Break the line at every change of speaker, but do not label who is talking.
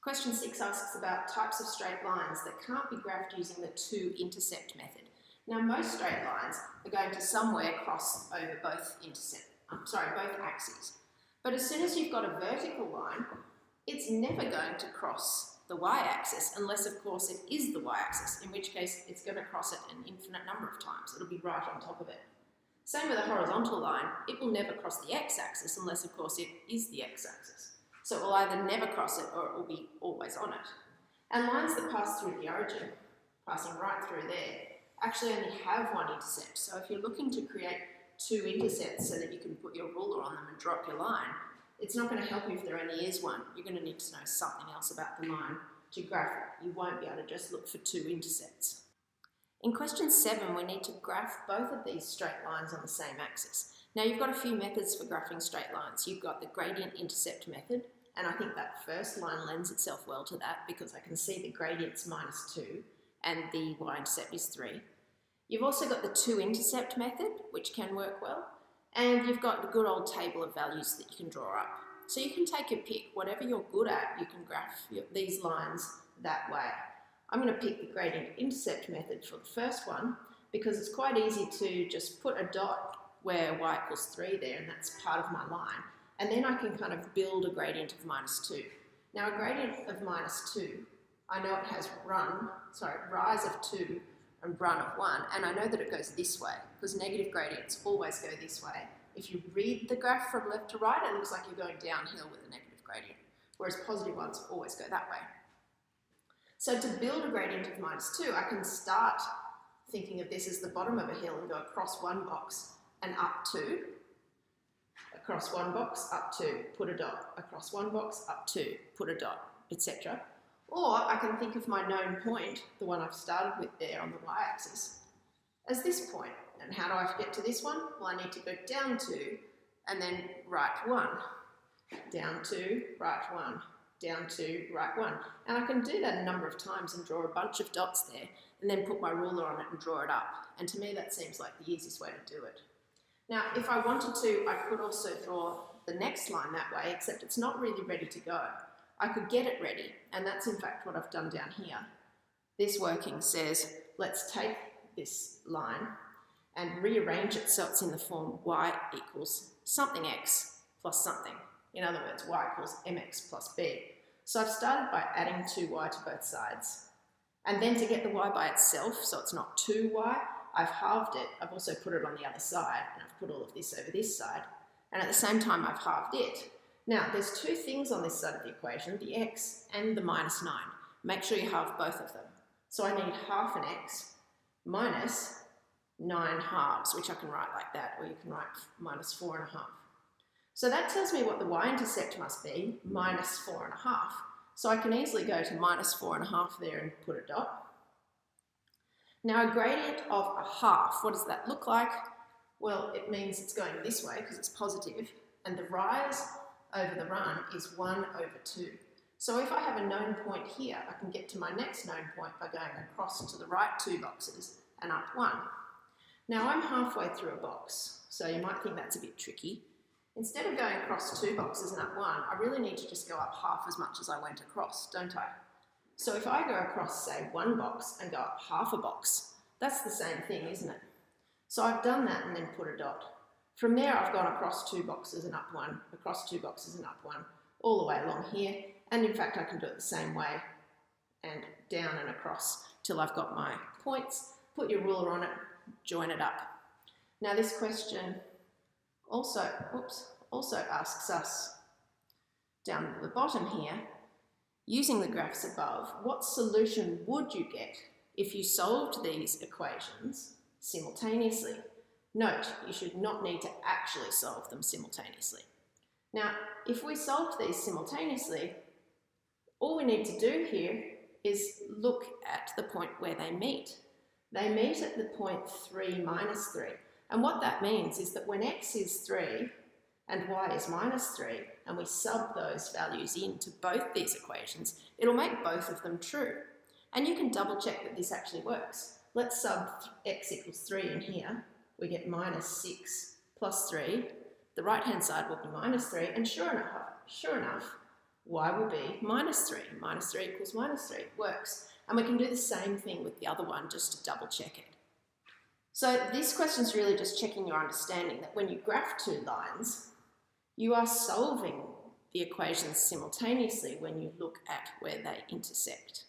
Question 6 asks about types of straight lines that can't be graphed using the two-intercept method. Now, most straight lines are going to somewhere cross over both axes. But as soon as you've got a vertical line, it's never going to cross the y-axis unless, of course, it is the y-axis, in which case it's going to cross it an infinite number of times. It'll be right on top of it. Same with a horizontal line. It will never cross the x-axis unless, of course, it is the x-axis. So it will either never cross it or it will be always on it. And lines that pass through the origin, passing right through there, actually only have one intercept. So if you're looking to create two intercepts so that you can put your ruler on them and drop your line, it's not going to help you if there only is one. You're going to need to know something else about the line to graph it. You won't be able to just look for two intercepts. In question 7, we need to graph both of these straight lines on the same axis. Now, you've got a few methods for graphing straight lines. You've got the gradient intercept method, and I think that first line lends itself well to that because I can see the gradient's -2 and the y-intercept is 3. You've also got the two-intercept method, which can work well, and you've got the good old table of values that you can draw up. So you can take your pick. Whatever you're good at, you can graph these lines that way. I'm going to pick the gradient intercept method for the first one because it's quite easy to just put a dot where y equals 3 there, and that's part of my line. And then I can kind of build a gradient of -2. Now, a gradient of -2, I know it has rise of 2 and run of 1, and I know that it goes this way because negative gradients always go this way. If you read the graph from left to right, it looks like you're going downhill with a negative gradient, whereas positive ones always go that way. So to build a gradient of -2, I can start thinking of this as the bottom of a hill and go across one box and up 2, across one box, up 2, put a dot, across one box, up 2, put a dot, etc. Or I can think of my known point, the one I've started with there on the y-axis, as this point. And how do I get to this one? Well, I need to go down 2 and then right 1, down 2, right 1, down 2, right 1. And I can do that a number of times and draw a bunch of dots there and then put my ruler on it and draw it up. And to me, that seems like the easiest way to do it. Now, if I wanted to, I could also draw the next line that way, except it's not really ready to go. I could get it ready, and that's in fact what I've done down here. This working says, let's take this line and rearrange it so it's in the form y equals something x plus something. In other words, y equals mx plus b. So I've started by adding 2y to both sides. And then to get the y by itself, so it's not 2y, I've halved it. I've also put it on the other side, and I've put all of this over this side. And at the same time, I've halved it. Now, there's two things on this side of the equation, the x and the -9. Make sure you halve both of them. So I need half an x minus 9 halves, which I can write like that, or you can write -4.5. So that tells me what the y-intercept must be, -4.5. So I can easily go to -4.5 there and put a dot. Now, a gradient of a half, what does that look like? Well, it means it's going this way because it's positive, and the rise over the run is 1/2. So if I have a known point here, I can get to my next known point by going across to the right 2 boxes and up 1. Now, I'm halfway through a box, so you might think that's a bit tricky. Instead of going across 2 boxes and up 1, I really need to just go up half as much as I went across, don't I? So if I go across, say, 1 box and go up half a box, that's the same thing, isn't it? So I've done that and then put a dot. From there, I've gone across 2 boxes and up 1, across 2 boxes and up 1, all the way along here. And in fact, I can do it the same way and down and across till I've got my points. Put your ruler on it, join it up. Now this question also asks us down at the bottom here, using the graphs above, what solution would you get if you solved these equations simultaneously? Note, you should not need to actually solve them simultaneously. Now, if we solved these simultaneously, all we need to do here is look at the point where they meet. They meet at the point 3 minus 3. And what that means is that when x is 3 and y is -3, and we sub those values into both these equations, it'll make both of them true. And you can double check that this actually works. Let's sub x equals 3 in here. We get -6 plus 3. The right-hand side will be -3, and sure enough, y will be -3. -3 equals -3. Works. And we can do the same thing with the other one just to double check it. So this question is really just checking your understanding that when you graph two lines, you are solving the equations simultaneously when you look at where they intersect.